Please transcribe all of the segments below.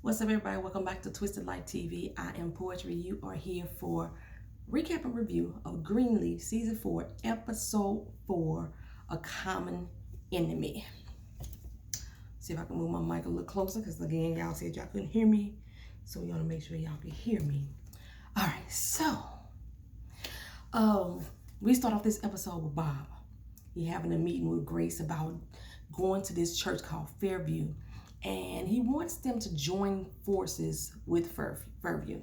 What's up, everybody? Welcome back to Twisted Light TV. I am Poetry. You are here for recap and review of Greenleaf Season 4, Episode 4, A Common Enemy. See if I can move my mic a little closer because, again, y'all said y'all couldn't hear me. So we want to make sure y'all can hear me. All right, so we start off this episode with Bob. He having a meeting with Grace about going to this church called Fairview. And he wants them to join forces with Fairview.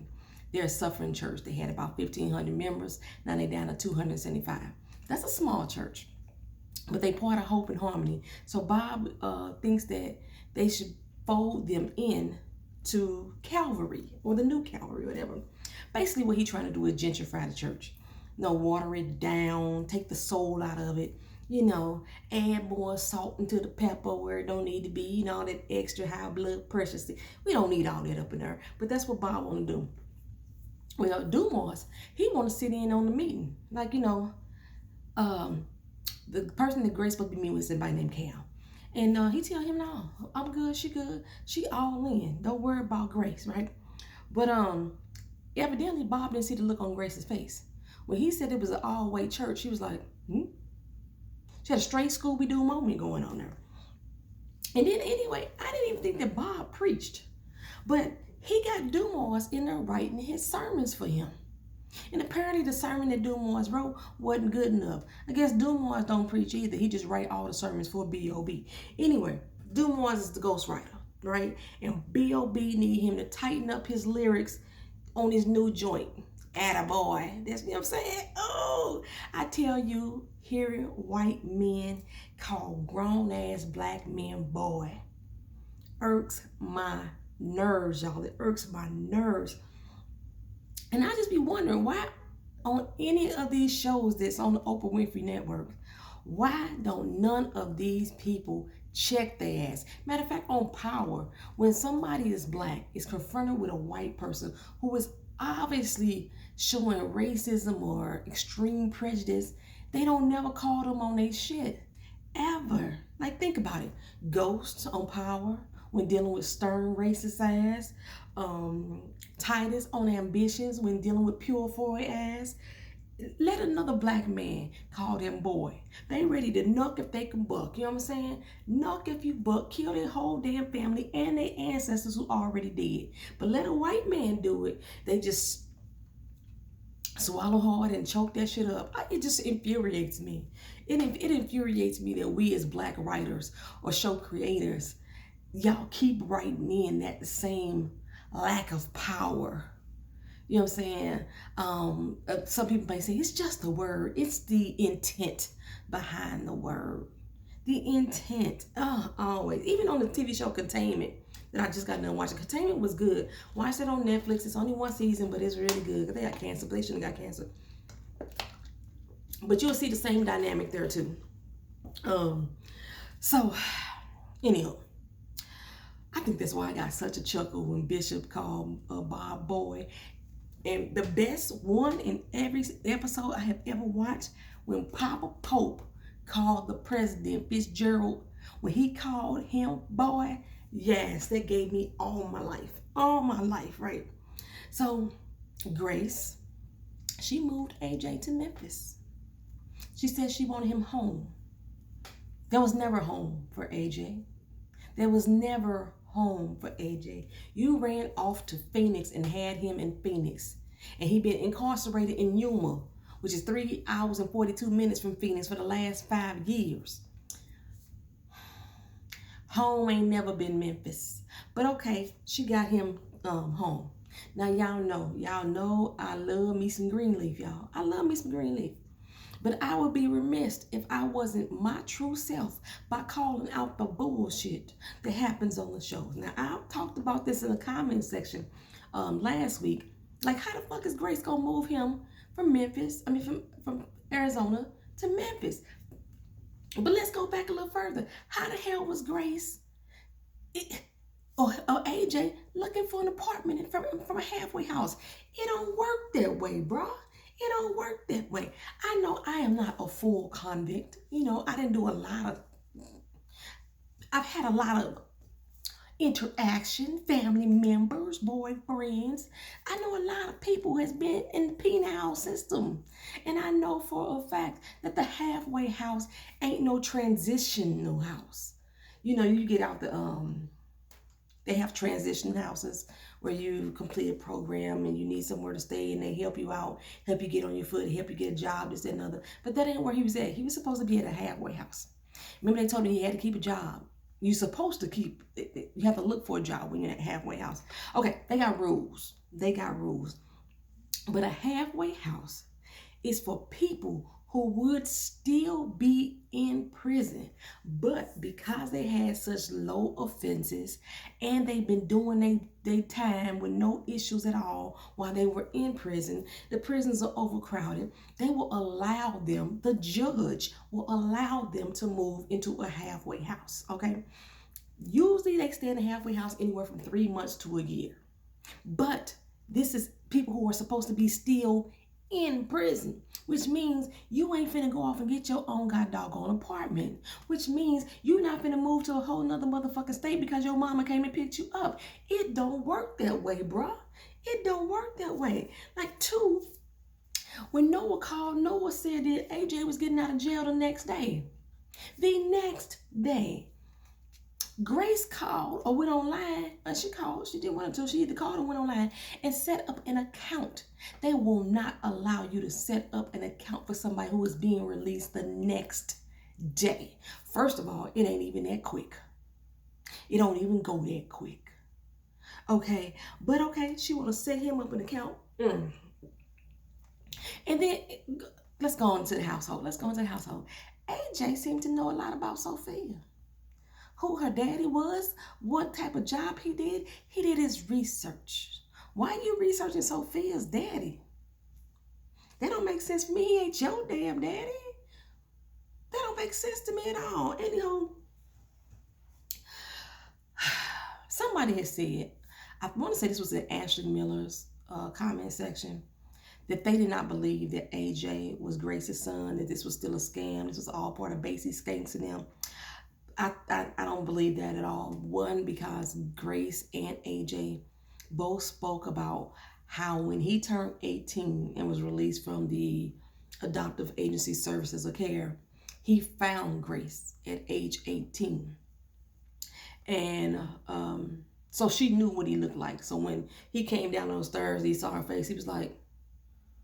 They're a suffering church. They had about 1,500 members. Now they're down to 275. That's a small church, but they part of Hope and Harmony. So Bob thinks that they should fold them in to Calvary or the new Calvary, whatever. Basically, what he's trying to do is gentrify the church. Water it down, take the soul out of it. Add more salt into the pepper where it don't need to be, all that extra high blood pressure. We don't need all that up in there. But that's what Bob want to do. Well, Dumas, he want to sit in on the meeting. The person that Grace supposed to be meeting with is somebody named Cal. And he tell him, no, I'm good, she good. She all in. Don't worry about Grace, right? But evidently, Bob didn't see the look on Grace's face. When he said it was an all-white church, she was like, She had a straight Scooby-Doo moment going on there. And then anyway, I didn't even think that Bob preached. But he got Dumas in there writing his sermons for him. And apparently the sermon that Dumas wrote wasn't good enough. I guess Dumas don't preach either. He just write all the sermons for B.O.B. Anyway, Dumas is the ghostwriter, right? And B.O.B. need him to tighten up his lyrics on his new joint. Attaboy. That's what I'm saying. Oh, I tell you, hearing white men call grown-ass black men boy irks my nerves, y'all. It irks my nerves. And I just be wondering why on any of these shows that's on the Oprah Winfrey Network, why don't none of these people check their ass? Matter of fact, on Power, when somebody is black, is confronted with a white person who is obviously showing racism or extreme prejudice, they don't never call them on their shit. Ever. Think about it. Ghosts on Power when dealing with stern racist ass. Titus on Ambitions when dealing with pure Foy ass. Let another black man call them boy. They ready to knuck if they can buck. You know what I'm saying? Knuck if you buck. Kill their whole damn family and their ancestors who already dead. But let a white man do it. They just swallow hard and choke that shit up. It just infuriates me. It infuriates me that we as black writers or show creators, y'all keep writing in that same lack of power. You know what I'm saying? Some people may say it's just the word. It's the intent behind the word. The intent. Always. Even on the TV show Containment that I just got done watching. Containment was good. Watch it on Netflix. It's only one season, but it's really good. They got cancer. They shouldn't have got cancer. But you'll see the same dynamic there too. So, anyhow, I think that's why I got such a chuckle when Bishop called Bob boy. And the best one in every episode I have ever watched, when Papa Pope called the president, Fitzgerald, when he called him boy, yes, that gave me all my life, right? So Grace, she moved AJ to Memphis. She said she wanted him home. There was never home for AJ. There was never home for AJ. You ran off to Phoenix and had him in Phoenix. And he been incarcerated in Yuma, which is 3 hours and 42 minutes from Phoenix for the last 5 years. Home ain't never been Memphis. But okay, she got him home. Now y'all know I love me some Greenleaf, y'all. I love me some Greenleaf. But I would be remiss if I wasn't my true self by calling out the bullshit that happens on the shows. Now, I talked about this in the comment section last week. How the fuck is Grace gonna move him from from Arizona to Memphis? But let's go back a little further. How the hell was Grace or AJ looking for an apartment from a halfway house? It don't work that way, bro. It don't work that way. I know I am not a full convict. I didn't do a lot of, I've had a lot of interaction, family members, boyfriends. I know a lot of people has been in the penal system. And I know for a fact that the halfway house ain't no transitional house. You know, you get out they have transition houses where you complete a program and you need somewhere to stay and they help you out, help you get on your foot, help you get a job, this, that, and other. But that ain't where he was at. He was supposed to be at a halfway house. Remember they told me he had to keep a job. You're supposed to keep, you have to look for a job when you're at a halfway house. Okay, they got rules. They got rules. But a halfway house is for people who would still be in prison. But because they had such low offenses and they've been doing their time with no issues at all while they were in prison, the prisons are overcrowded. They will allow them, the judge will allow them to move into a halfway house, okay? Usually they stay in a halfway house anywhere from 3 months to a year. But this is people who are supposed to be still in prison, which means you ain't finna go off and get your own god doggone apartment, which means you not finna move to a whole nother motherfucking state because your mama came and picked you up. It don't work that way, bruh. It don't work that way. Like, two, when Noah called, Noah said that AJ was getting out of jail the next day. The next day, Grace called or went online, and she didn't want to, she either called or went online and set up an account. They will not allow you to set up an account for somebody who is being released the next day. First of all, it ain't even that quick. It don't even go that quick. Okay, but okay, she want to set him up an account. And then let's go into the household. AJ seemed to know a lot about Sophia. Who her daddy was, what type of job he did. He did his research. Why are you researching Sophia's daddy? That don't make sense for me. He ain't your damn daddy. That don't make sense to me at all. Anyhow, somebody has said, I want to say this was in Ashley Miller's comment section, that they did not believe that AJ was Grace's son, that this was still a scam. This was all part of basic skanks and them. I don't believe that at all. One, because Grace and AJ both spoke about how when he turned 18 and was released from the adoptive agency services of care, he found Grace at age 18. And so she knew what he looked like. So when he came down those stairs, he saw her face, he was like,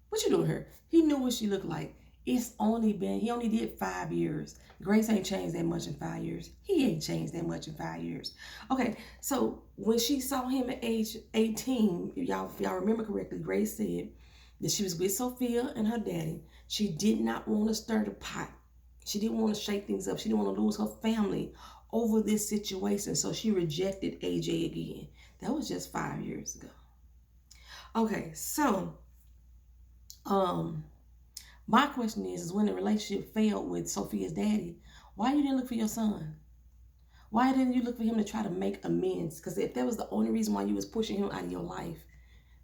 "What you doing here?" He knew what she looked like. He only did 5 years. Grace ain't changed that much in 5 years. He ain't changed that much in 5 years. Okay, so when she saw him at age 18, if y'all remember correctly, Grace said that she was with Sophia and her daddy. She did not want to stir the pot. She didn't want to shake things up. She didn't want to lose her family over this situation. So she rejected AJ again. That was just 5 years ago. Okay, so my question is when the relationship failed with Sophia's daddy, why you didn't look for your son? Why didn't you look for him to try to make amends? Because if that was the only reason why you was pushing him out of your life,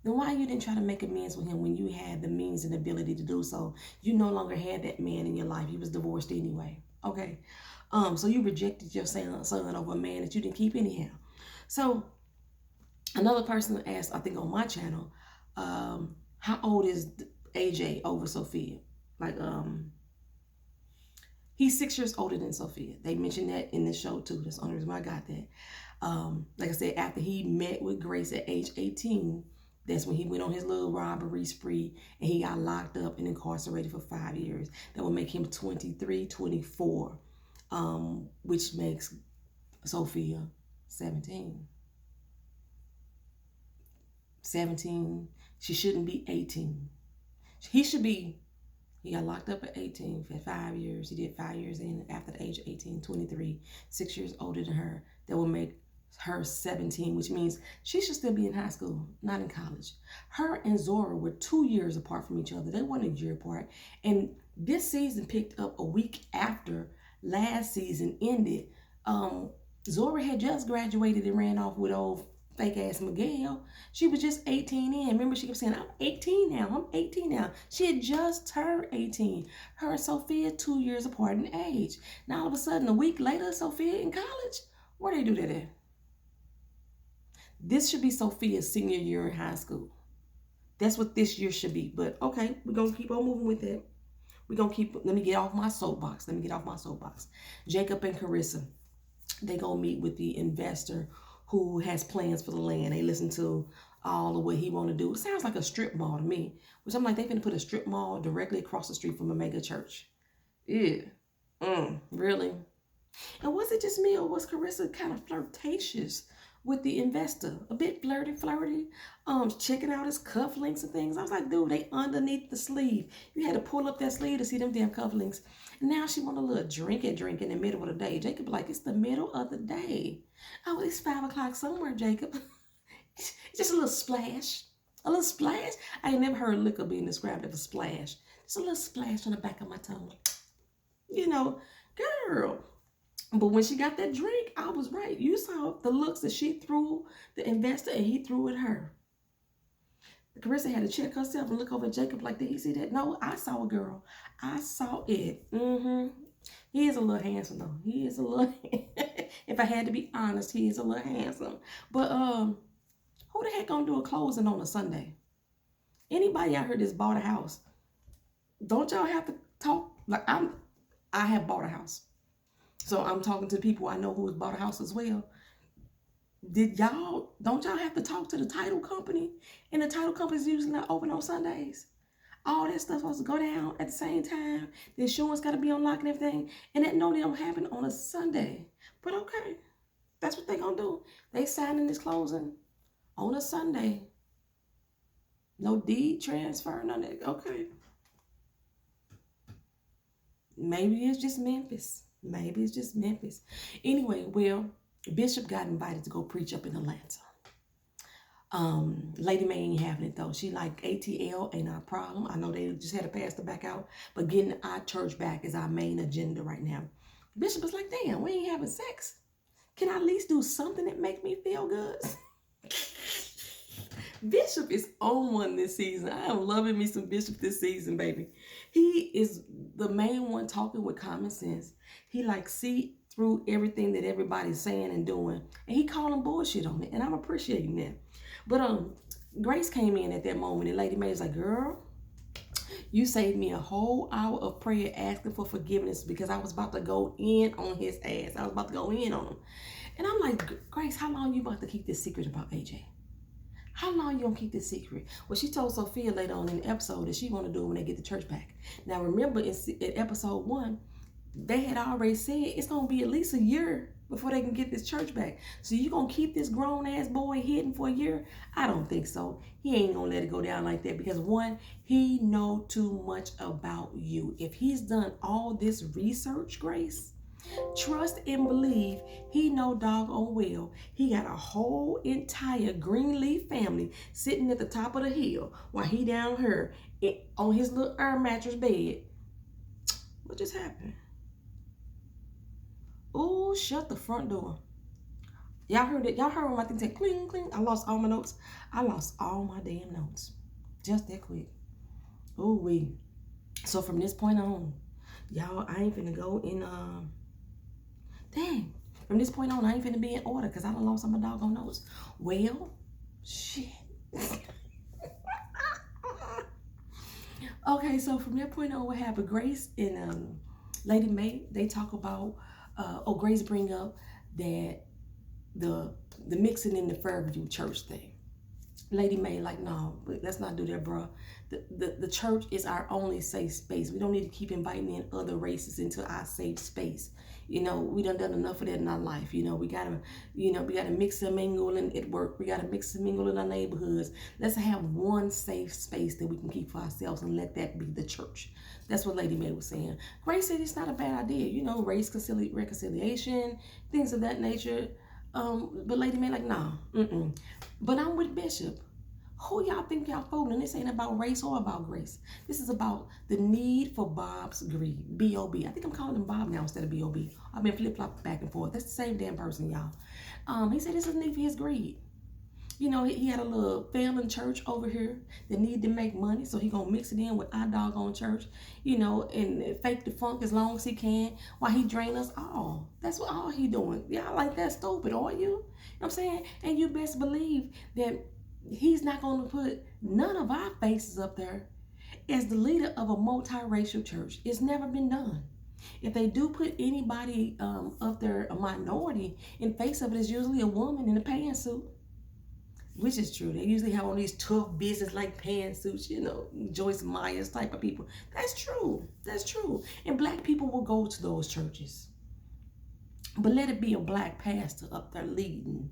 then why you didn't try to make amends with him when you had the means and ability to do so? You no longer had that man in your life. He was divorced anyway. Okay. So you rejected your son over a man that you didn't keep anyhow. So another person asked, I think on my channel, how old is AJ over Sophia? Like, he's 6 years older than Sophia. They mentioned that in the show too. That's the only reason why I got that. Like I said, after he met with Grace at age 18, that's when he went on his little robbery spree and he got locked up and incarcerated for 5 years. That would make him 23, 24, which makes Sophia 17. 17. She shouldn't be 18. He got locked up at 18 for 5 years. He did 5 years in after the age of 18, 23, 6 years older than her. That will make her 17, which means she should still be in high school, not in college. Her and Zora were 2 years apart from each other. They weren't a year apart. And this season picked up a week after last season ended. Zora had just graduated and ran off with old fake ass Miguel. She was just 18 in. Remember, she kept saying, I'm 18 now. She had just turned 18. Her and Sophia 2 years apart in age. Now all of a sudden, a week later, Sophia in college. Where they do that at? This should be Sophia's senior year in high school. That's what this year should be. But okay, we're going to keep on moving with it. We're going to keep, let me get off my soapbox. Jacob and Kerissa, they going to meet with the investor who has plans for the land. They listen to all of what he want to do. It sounds like a strip mall to me. Which I'm like, they finna put a strip mall directly across the street from a mega church. Yeah. Really? And was it just me, or was Kerissa kind of flirtatious with the investor? A bit flirty, checking out his cufflinks and things. I was like, dude, they underneath the sleeve. You had to pull up that sleeve to see them damn cufflinks. And now she want a little drink in the middle of the day. Jacob like, it's the middle of the day. Oh, it's 5 o'clock somewhere, Jacob. It's just a little splash. A little splash. I ain't never heard liquor being described as a splash. Just a little splash on the back of my tongue. You know, girl. But when she got that drink, I was right. You saw the looks that she threw the investor and he threw at her. Kerissa had to check herself and look over at Jacob like, did he see that? No, I saw it, girl. I saw it. He is a little handsome, though. He is a little, if I had to be honest, he is a little handsome. But who the heck gonna do a closing on a Sunday? Anybody out here that's bought a house, don't y'all have to talk? Like, I have bought a house. So I'm talking to people I know who has bought a house as well. Don't y'all have to talk to the title company? And the title company's usually not open on Sundays. All that stuff supposed to go down at the same time. The insurance got to be on lock and everything. And that no, they don't happen on a Sunday. But okay, that's what they gonna do. They signing this closing on a Sunday. No deed transfer, none of that. Okay. Maybe it's just Memphis. Anyway, well, Bishop got invited to go preach up in Atlanta. Lady Mae ain't having it though. She like ATL ain't our problem. I know they just had to pass the back out, but getting our church back is our main agenda right now. Bishop was like, damn, we ain't having sex. Can I at least do something that make me feel good? Bishop is on one this season. I am loving me some Bishop this season, baby. He is the main one talking with common sense. He like see through everything that everybody's saying and doing, and he calling bullshit on it, and I'm appreciating that. But Grace came in at that moment, and Lady Mae was like, girl, you saved me a whole hour of prayer asking for forgiveness because I was about to go in on his ass. I was about to go in on him. And I'm like, Grace, how long you about to keep this secret about AJ? How long you gonna keep this secret? Well, she told Sophia later on in the episode that she want to do it when they get the church back. Now, remember in episode 1, they had already said it's gonna be at least a year before they can get this church back. So you gonna keep this grown ass boy hidden for a year? I don't think so. He ain't gonna let it go down like that because 1, he know too much about you. If he's done all this research, Grace, trust and believe he know doggone well he got a whole entire Greenleaf family sitting at the top of the hill while he down here on his little air mattress bed. What just happened? Oh, shut the front door. Y'all heard it? Y'all heard when my thing said cling, cling? I lost all my notes. I lost all my damn notes. Just that quick. Oh, wait. So from this point on, y'all, I ain't finna go in, dang. From this point on, I ain't finna be in order because I done lost all my doggone notes. Well, shit. Okay, so from that point on, what happened? Grace and Lady Mae, they talk about, Grace bring up that the mixing in the Fairview church thing. Lady Mae like, no, let's not do that, bro. The church is our only safe space. We don't need to keep inviting in other races into our safe space. You know, we done enough of that in our life. You know, we gotta mix and mingle at work. We gotta mix and mingle in our neighborhoods. Let's have one safe space that we can keep for ourselves and let that be the church. That's what Lady Mae was saying. Grace said it's not a bad idea. You know, race reconciliation, things of that nature. But Lady Mae like, nah, But I'm with Bishop. Who y'all think y'all fooling? This ain't about race or about grace. This is about the need for Bob's greed. B-O-B. I think I'm calling him Bob now instead of B-O-B. I've been flip-flopping back and forth. That's the same damn person, y'all. He said this is a need for his greed. You know, he had a little failing church over here that needed to make money, so he gonna mix it in with our doggone church, you know, and fake the funk as long as he can while he drain us all. That's what all he doing. Y'all like that stupid, are you? You know what I'm saying? And you best believe that he's not gonna put none of our faces up there as the leader of a multiracial church. It's never been done. If they do put anybody up there, a minority, in face of it is usually a woman in a pantsuit. Which is true. They usually have on these tough business like pantsuits, you know, Joyce Myers type of people. That's true. That's true. And black people will go to those churches. But let it be a black pastor up there leading.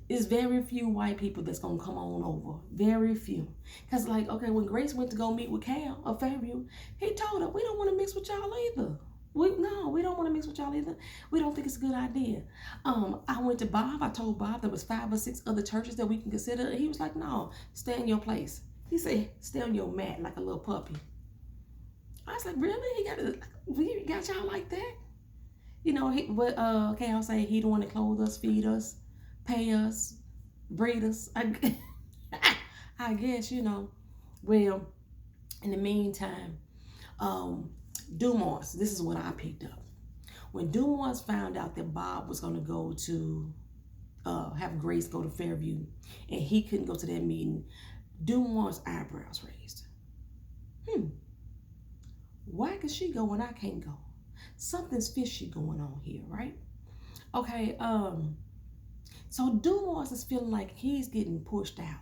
It's very few white people that's going to come on over. Very few. Because, like, okay, when Grace went to go meet with Cal of Fairview, he told her, we don't want to mix with y'all either. We don't want to mix with y'all either. We don't think it's a good idea. I went to Bob. I told Bob there was 5 or 6 other churches that we can consider. And he was like, no, stay in your place. He said, stay on your mat like a little puppy. I was like, really? We got y'all like that? You know, Cal say he don't want to clothe us, feed us, pay us, breed us. I guess, you know. Well, in the meantime, Dumas, this is what I picked up. When Dumas found out that Bob was going to go to have Grace go to Fairview and he couldn't go to that meeting, Dumas' eyebrows raised. Why can she go when I can't go? Something's fishy going on here, right? Okay, so Dumas is feeling like he's getting pushed out.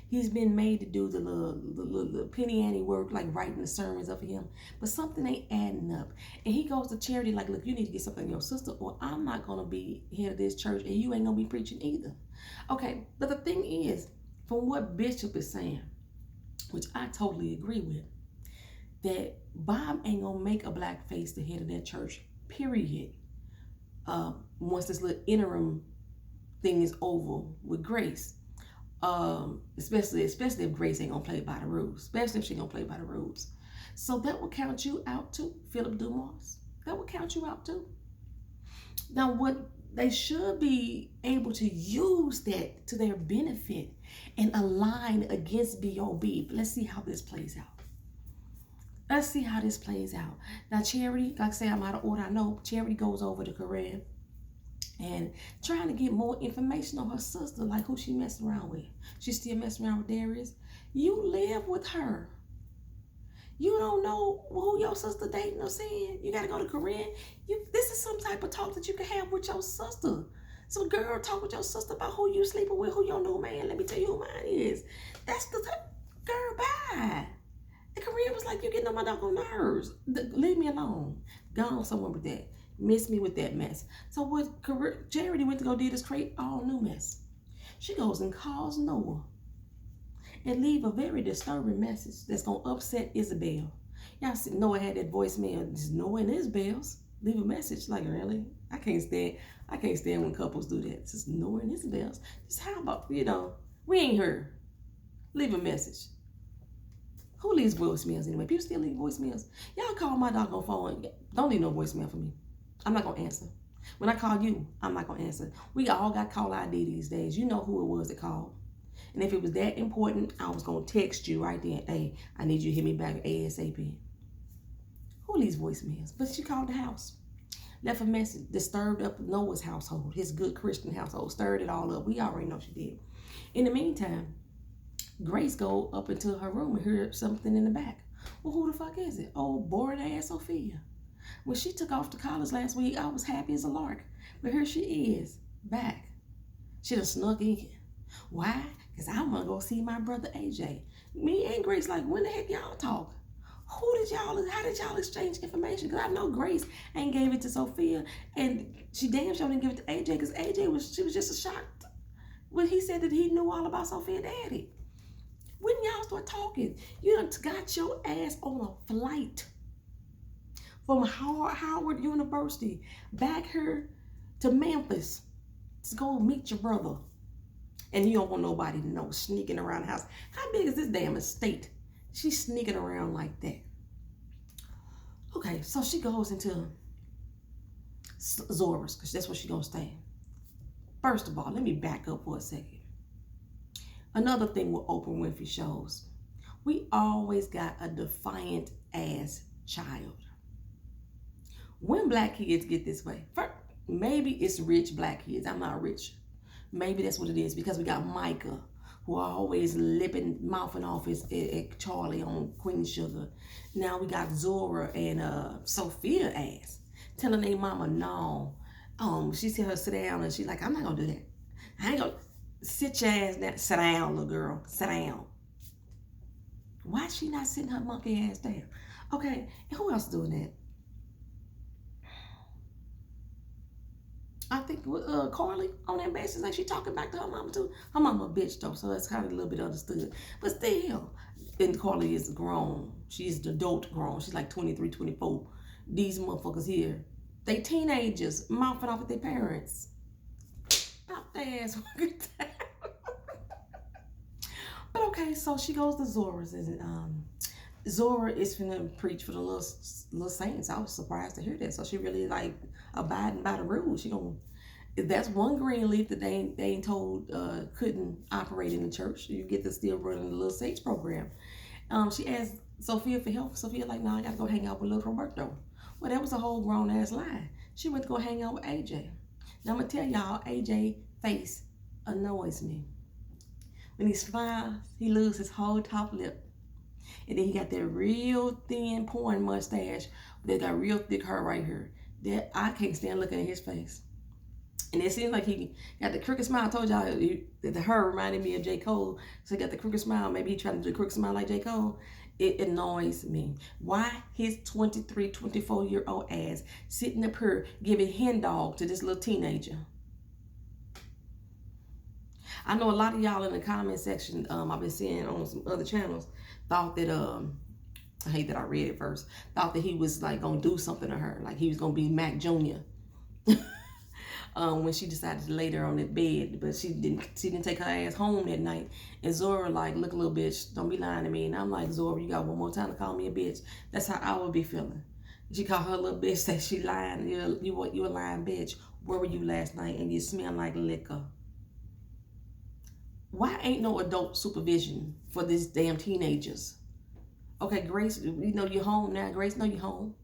He's been made to do the little penny ante work, like writing the sermons up for him. But something ain't adding up. And he goes to Charity like, look, you need to get something to your sister or I'm not going to be head of this church and you ain't going to be preaching either. Okay, but the thing is, from what Bishop is saying, which I totally agree with, that Bob ain't going to make a black face the head of that church, period. Once this little interim thing is over with Grace. Especially if Grace ain't gonna play by the rules, especially if she gonna play by the rules. So that will count you out too, Philip Dumas. That will count you out too. Now, what they should be able to use that to their benefit and align against B.O.B. Let's see how this plays out. Let's see how this plays out. Now, Charity, like I say, I'm out of order. I know Charity goes over to Corinne and trying to get more information on her sister, like who she messing around with. She still messing around with Darius. You live with her. You don't know who your sister dating or seeing. You gotta go to Corinne. This is some type of talk that you can have with your sister. So girl, talk with your sister about who you sleeping with, who your new man. Let me tell you who mine is. That's the girl, bye. And Corinne was like, you're getting on my doggone nerves. Leave me alone. Go on somewhere with that. Miss me with that mess. So what Charity went to go do is create all new mess. She goes and calls Noah and leave a very disturbing message that's going to upset Isabel. Y'all see Noah had that voicemail. Just Noah and Isabel's. Leave a message. Like, really? I can't stand when couples do that. Just Noah and Isabel's. Just how about, we ain't heard. Leave a message. Who leaves voicemails anyway? People still leave voicemails. Y'all call my doggone phone. Don't leave no voicemail for me. I'm not going to answer. When I call you, I'm not going to answer. We all got call ID these days. You know who it was that called. And if it was that important, I was going to text you right then. Hey, I need you to hit me back ASAP. Who leaves voicemails? But she called the house. Left a message. Disturbed up Noah's household. His good Christian household. Stirred it all up. We already know she did. In the meantime, Grace go up into her room and heard something in the back. Well, who the fuck is it? Old bored ass Sophia. When she took off to college last week, I was happy as a lark. But here she is, back. She done snuck in. Why? Because I want to go see my brother AJ. Me and Grace, like, when the heck y'all talk? How did y'all exchange information? Because I know Grace ain't gave it to Sophia, and she damn sure didn't give it to AJ, because she was just a shock when he said that he knew all about Sophia daddy. When y'all start talking, you done got your ass on a flight from Howard University back here to Memphis to go meet your brother. And you don't want nobody to know, sneaking around the house. How big is this damn estate? She's sneaking around like that. Okay, so she goes into Zora's, because that's where she's going to stay. First of all, let me back up for a second. Another thing with Oprah Winfrey shows, we always got a defiant ass child. When black kids get this way, maybe it's rich black kids. I'm not rich. Maybe that's what it is because we got Micah, who are always lipping, mouthing off at Charlie on Queen Sugar. Now we got Zora and Sophia ass telling their mama no. She tell her sit down and she's like, I'm not gonna do that. I ain't gonna sit your ass down. Sit down, little girl. Sit down. Why is she not sitting her monkey ass down? Okay, and who else doing that? I think Carly on that basis, like she talking back to her mama too. Her mama a bitch though, so that's kind of a little bit understood. But still, and Carly is grown. She's adult grown. She's like 23, 24. These motherfuckers here, they teenagers mouthing off at their parents. Pop their ass one good time. But okay, so she goes to Zora's and Zora is finna preach for the little saints. I was surprised to hear that. So she really like abiding by the rules. She gonna, that's one Greenleaf that they ain't told couldn't operate in the church. You get to still running the little saints program. She asked Sophia for help. Sophia like, nah, I gotta go hang out with little Roberto. Well, that was a whole grown ass lie. She went to go hang out with AJ. Now I'm gonna tell y'all, AJ face annoys me. When he smiles, he loses his whole top lip. And then he got that real thin porn mustache that got real thick hair right here. That I can't stand looking at his face. And it seems like he got the crooked smile. I told y'all that the hair reminded me of J. Cole. So he got the crooked smile. Maybe he trying to do the crooked smile like J. Cole. It annoys me. Why his 23, 24-year-old ass sitting up here giving hen dog to this little teenager? I know a lot of y'all in the comment section, I've been seeing on some other channels, thought that, I hate that I read it first, thought that he was like gonna do something to her, like he was gonna be Mac Jr. When she decided to lay there on that bed, but she didn't take her ass home that night. And Zora like, look, little bitch, don't be lying to me. And I'm like, Zora, you got one more time to call me a bitch. That's how I would be feeling. She called her little bitch, said she lying, you a lying bitch. Where were you last night? And you smell like liquor. Why ain't no adult supervision for these damn teenagers? Okay, Grace, you know you're home now. Grace, know you're home.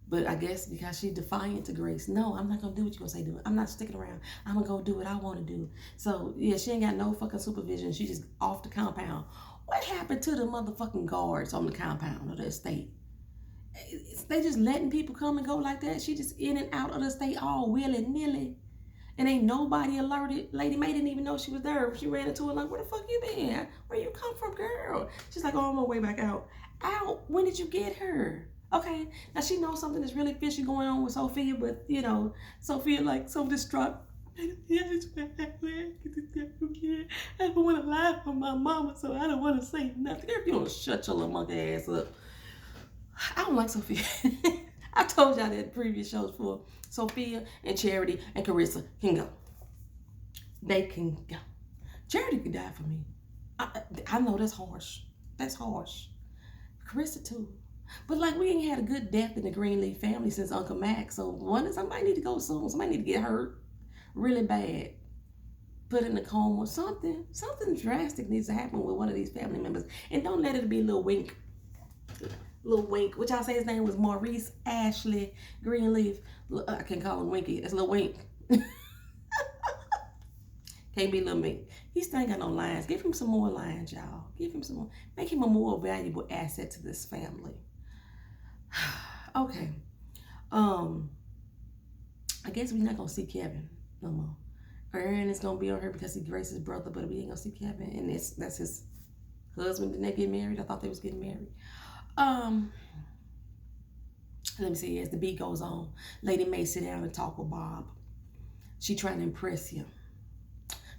But I guess because she's defiant to Grace, no, I'm not going to do what you're going to say do. I'm not sticking around. I'm going to go do what I want to do. So, yeah, she ain't got no fucking supervision. She just off the compound. What happened to the motherfucking guards on the compound of the estate? They just letting people come and go like that? She just in and out of the estate all willy-nilly. And ain't nobody alerted. Lady Mae didn't even know she was there. She ran into her like, where the fuck you been? Where you come from, girl? She's like, oh, I'm on my way back out. Out? When did you get her? Okay, now she knows something that's really fishy going on with Sophia, but, you know, Sophia, like, so distraught. I don't want to lie for my mama, so I don't want to say nothing. If you don't shut your little monkey ass up. I don't like Sophia. I told y'all that previous shows for Sophia and Charity and Kerissa can go. They can go. Charity could die for me. I know that's harsh. That's harsh. Kerissa too. But like we ain't had a good death in the Greenleaf family since Uncle Mac. So somebody need to go soon. Somebody need to get hurt really bad. Put in a coma. Something drastic needs to happen with one of these family members. And don't let it be a little wink. Little Wink, which I say his name was Maurice Ashley Greenleaf. I can call him Winky. That's Lil Wink. Can't be Lil Wink. He still ain't got no lines. Give him some more lines, y'all. Give him some more. Make him a more valuable asset to this family. Okay. I guess we're not gonna see Kevin no more. Aaron is gonna be on her because he's Grace's brother, but we ain't gonna see Kevin, and that's his husband. Didn't they get married? I thought they was getting married. Let me see, as the beat goes on, Lady Mae sit down and talk with Bob. She trying to impress him.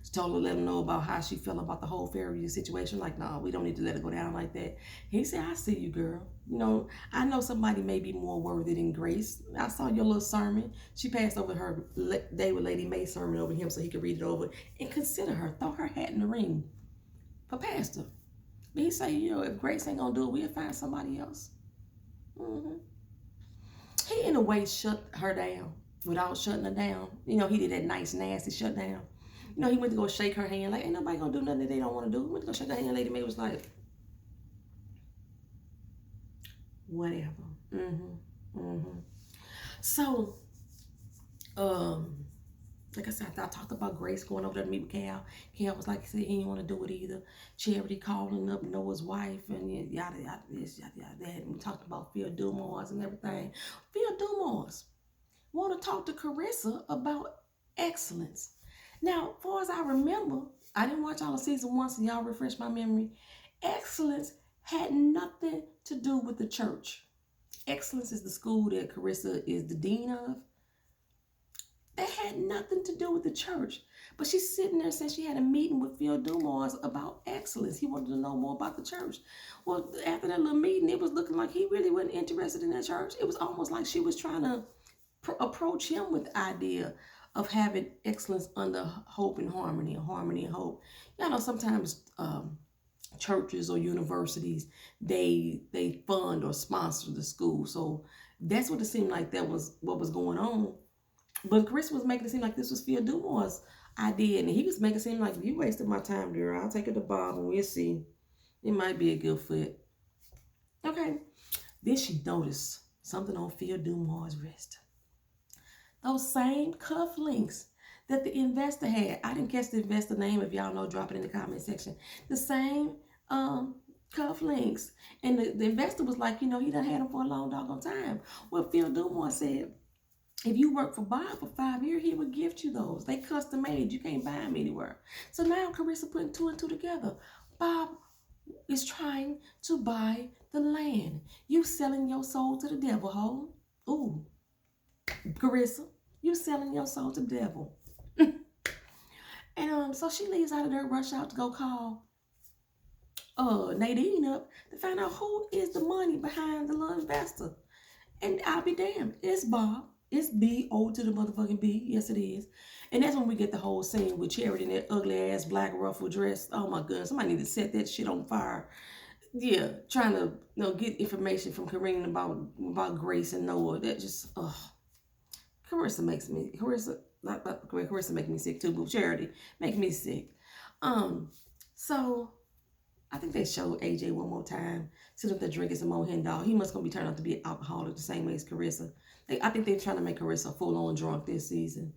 She told her, let him know about how she felt about the whole Fairview situation. Like, no, we don't need to let it go down like that. He said, I see you, girl. You know, I know somebody may be more worthy than Grace. I saw your little sermon. She passed over her day with Lady Mae's sermon over him so he could read it over and consider her. Throw her hat in the ring for pastor. But he say, you know, if Grace ain't gonna do it, we'll find somebody else. He, in a way, shut her down without shutting her down. You know, he did that nice, nasty shut down. You know, he went to go shake her hand. Like, ain't nobody gonna do nothing that they don't want to do. He went to go shake her hand. Lady Mae was like, whatever. So, like I said, I talked about Grace going over there to meet with Cal. Cal was like, he said he didn't want to do it either. Charity calling up Noah's wife and yada yada this, yada yada that. And we talked about Phil Dumars and everything. Phil Dumars want to talk to Kerissa about excellence. Now, as far as I remember, I didn't watch all of season 1, so y'all refresh my memory. Excellence had nothing to do with the church. Excellence is the school that Kerissa is the dean of. That had nothing to do with the church. But she's sitting there saying she had a meeting with Phil Dumars about excellence. He wanted to know more about the church. Well, after that little meeting, it was looking like he really wasn't interested in that church. It was almost like she was trying to approach him with the idea of having excellence under hope and harmony, or harmony and hope. Y'all know sometimes churches or universities, they fund or sponsor the school. So that's what it seemed like that was what was going on. But Chris was making it seem like this was Phil Dumars' idea, and he was making it seem like, you wasted my time, girl. I'll take it to Bob and we'll see. It might be a good fit. Okay. Then she noticed something on Phil Dumars' wrist. Those same cufflinks that the investor had. I didn't catch the investor name. If y'all know, drop it in the comment section. The same cufflinks. And the investor was like, you know, he done had them for a long doggone time. Well, Phil Dumars said, if you work for Bob for 5 years, he would gift you those. They custom made. You can't buy them anywhere. So now Kerissa putting 2 and 2 together. Bob is trying to buy the land. You selling your soul to the devil, ho? Ooh, Kerissa, you selling your soul to the devil. And so she leaves out of there, rush out to go call Nadine up to find out who is the money behind the little investor. And I'll be damned, it's Bob. It's B.O. to the motherfucking B. Yes, it is. And that's when we get the whole scene with Charity in that ugly ass black ruffle dress. Oh my goodness, somebody need to set that shit on fire. Yeah, trying to get information from Karine about Grace and Noah. That just Kerissa makes me Kerissa make me sick too, but Charity make me sick. So I think they showed AJ one more time, sitting up there drinking some more hen dog. He must gonna be turned out to be an alcoholic the same way as Kerissa. I think they're trying to make Kerissa full on drunk this season,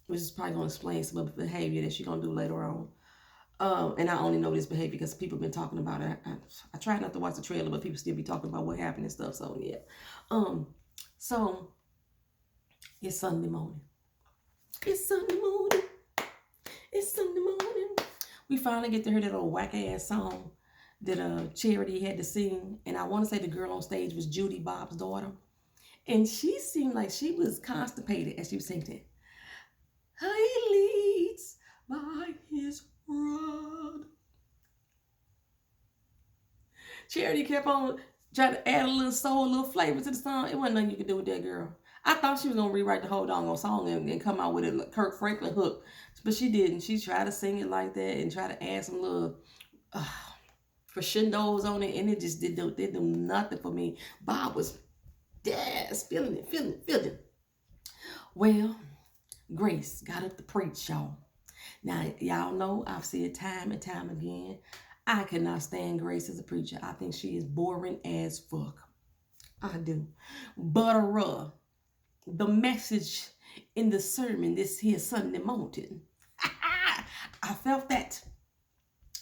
which is probably gonna explain some of the behavior that she's gonna do later on. And I only know this behavior because people have been talking about it. I tried not to watch the trailer, but people still be talking about what happened and stuff. So yeah. So it's Sunday morning. It's Sunday morning. It's Sunday morning. We finally get to hear that old whack ass song that Charity had to sing. And I want to say the girl on stage was Judy, Bob's daughter. And she seemed like she was constipated as she was singing it. He leads by his rod. Charity kept on trying to add a little soul, a little flavor to the song. It wasn't nothing you could do with that girl. I thought she was going to rewrite the whole doggone song and come out with a Kirk Franklin hook. But she didn't. She tried to sing it like that and try to add some little crescendos on it. And it just didn't do nothing for me. Bob was feeling it. Well, Grace got up to preach, y'all. Now, y'all know I've said time and time again, I cannot stand Grace as a preacher. I think she is boring as fuck. I do. But the message in the sermon this here Sunday morning, I felt that.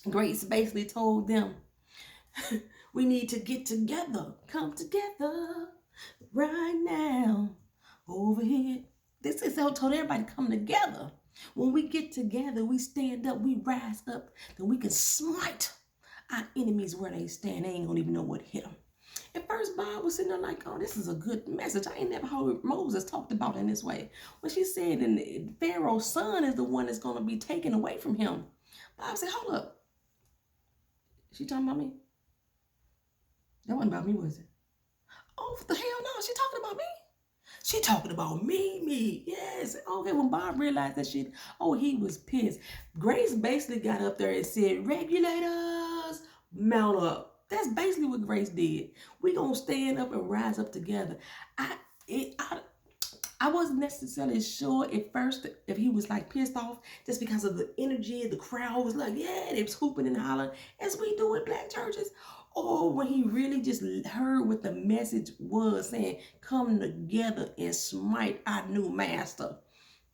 Grace basically told them, we need to get together, come together right now over here. This is how told everybody to come together. When we get together, we stand up, we rise up, then we can smite our enemies where they stand. They ain't gonna even know what hit them. At first, Bob was sitting there like, oh, this is a good message. I ain't never heard Moses talked about in this way. When she said, and Pharaoh's son is the one that's going to be taken away from him. Bob said, hold up. She talking about me? That wasn't about me, was it? Oh, what the hell no, she talking about me? She talking about me. Yes. Okay, when Bob realized that shit, he was pissed. Grace basically got up there and said, regulators, mount up. That's basically what Grace did. We gonna stand up and rise up together. I I wasn't necessarily sure at first if he was like pissed off just because of the energy. The crowd was like, yeah, they was hooping and hollering as we do in black churches. Or when he really just heard what the message was saying, come together and smite our new master.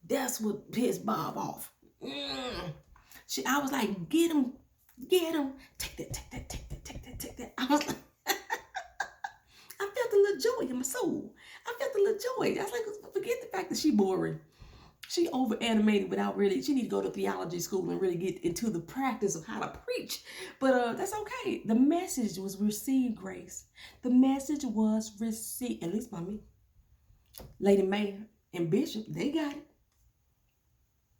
That's what pissed Bob off. I was like, get him, take that, take that, take that, take that, take that. I was like, I felt a little joy in my soul. I felt a little joy. I was like, forget the fact that she boring. She over animated without really, she need to go to theology school and really get into the practice of how to preach. But that's okay. The message was received, Grace. The message was received, at least by me. Lady May and Bishop, they got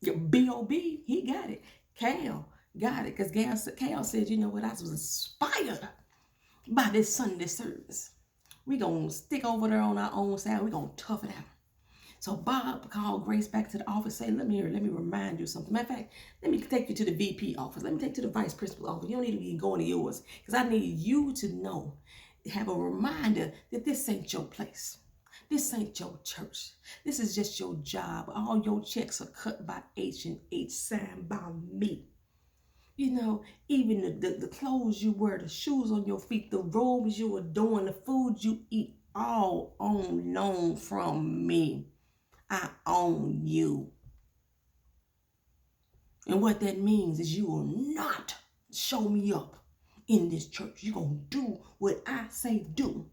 it. B.O.B., he got it. Cal got it. Because Cal said, you know what, I was inspired by this Sunday service. We're going to stick over there on our own side. We're going to tough it out. So Bob called Grace back to the office, saying, let me remind you something. Matter of fact, let me take you to the VP office. Let me take you to the vice principal office. You don't need to be going to yours, because I need you to know, have a reminder that this ain't your place. This ain't your church. This is just your job. All your checks are cut by H&H, signed by me. You know, even the clothes you wear, the shoes on your feet, the robes you adorn, the food you eat, all on loan from me. I own you. And what that means is you will not show me up in this church. You're going to do what I say do.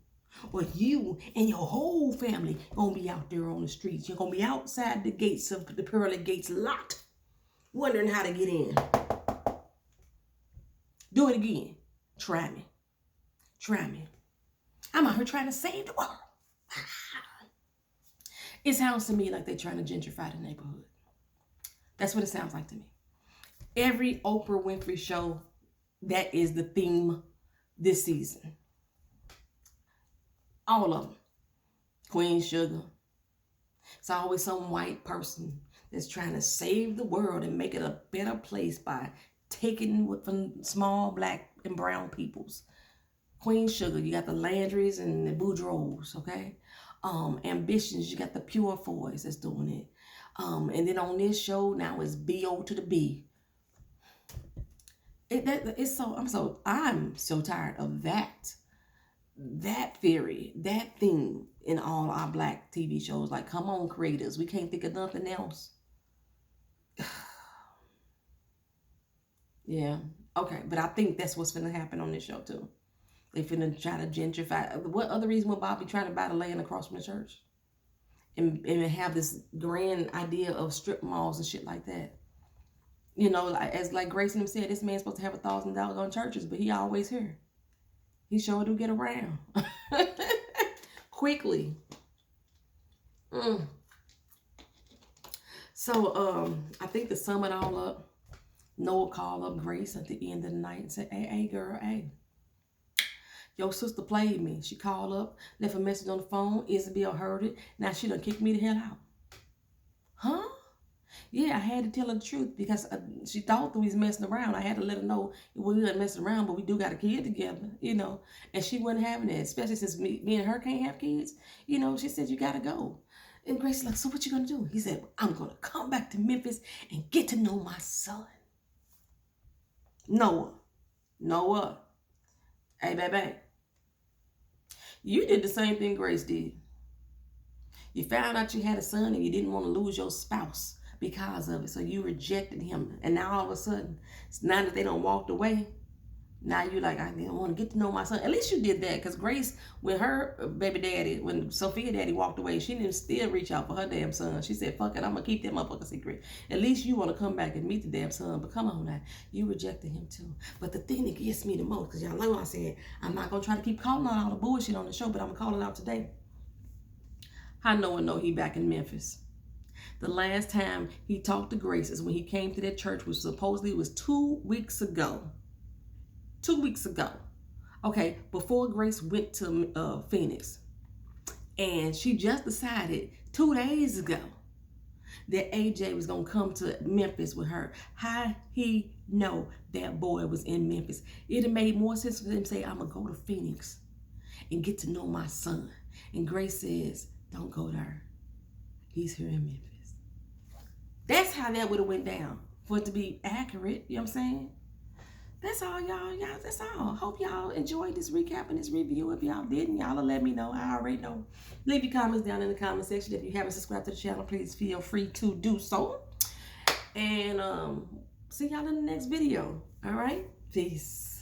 Or you and your whole family going to be out there on the streets. You're going to be outside the gates of the pearly gates locked, wondering how to get in. Do it again. Try me. Try me. I'm out here trying to save the world. It sounds to me like they're trying to gentrify the neighborhood. That's what it sounds like to me. Every Oprah Winfrey show, that is the theme this season. All of them. Queen Sugar. It's always some white person that's trying to save the world and make it a better place by taking from small black and brown peoples. Queen Sugar, you got the Landrys and the Boudreaux, okay? Ambitions, you got the Pure Fours that's doing it. And then on this show, now it's B.O. to the B. I'm so tired of that theory, that theme in all our black TV shows. Like, come on, creators, we can't think of nothing else. Yeah, okay, but I think that's what's gonna happen on this show too. They finna try to gentrify. What other reason would Bobby trying to buy the land across from the church? And have this grand idea of strip malls and shit like that. You know, like Grace and him said, this man's supposed to have $1,000 on churches, but he always here. He sure do get around. Quickly. So I think to sum it all up, Noah called up Grace at the end of the night and said, hey girl, hey. Your sister played me. She called up, left a message on the phone. Isabel heard it. Now she done kicked me the hell out. Huh? Yeah, I had to tell her the truth because she thought that we was messing around. I had to let her know we weren't messing around, but we do got a kid together, you know. And she wasn't having that, especially since me and her can't have kids. You know, she said, you got to go. And Grace is like, so what you going to do? He said, I'm going to come back to Memphis and get to know my son. Noah. Hey, baby. You did the same thing Grace did. You found out you had a son and you didn't want to lose your spouse because of it. So you rejected him. And now all of a sudden, now that they done walked away, now you're like, I didn't want to get to know my son. At least you did that. Because Grace, when her baby daddy, when Sophia daddy walked away, she didn't still reach out for her damn son. She said, fuck it, I'm going to keep that motherfucker secret. At least you want to come back and meet the damn son. But come on now, you rejected him too. But the thing that gets me the most, because y'all know I said, I'm not going to try to keep calling out all the bullshit on the show, but I'm going to call it out today. How no one know he back in Memphis. The last time he talked to Grace is when he came to that church, which supposedly was 2 weeks ago. 2 weeks ago. Okay, before Grace went to Phoenix. And she just decided 2 days ago that AJ was going to come to Memphis with her. How he know that boy was in Memphis? It'd have made more sense for them to say, I'm going to go to Phoenix and get to know my son. And Grace says, don't go there. He's here in Memphis. That's how that would have went down for it to be accurate. You know what I'm saying? That's all, y'all. Y'all, that's all. Hope y'all enjoyed this recap and this review. If y'all didn't, y'all will let me know. I already know. Leave your comments down in the comment section. If you haven't subscribed to the channel, please feel free to do so. And see y'all in the next video. All right? Peace.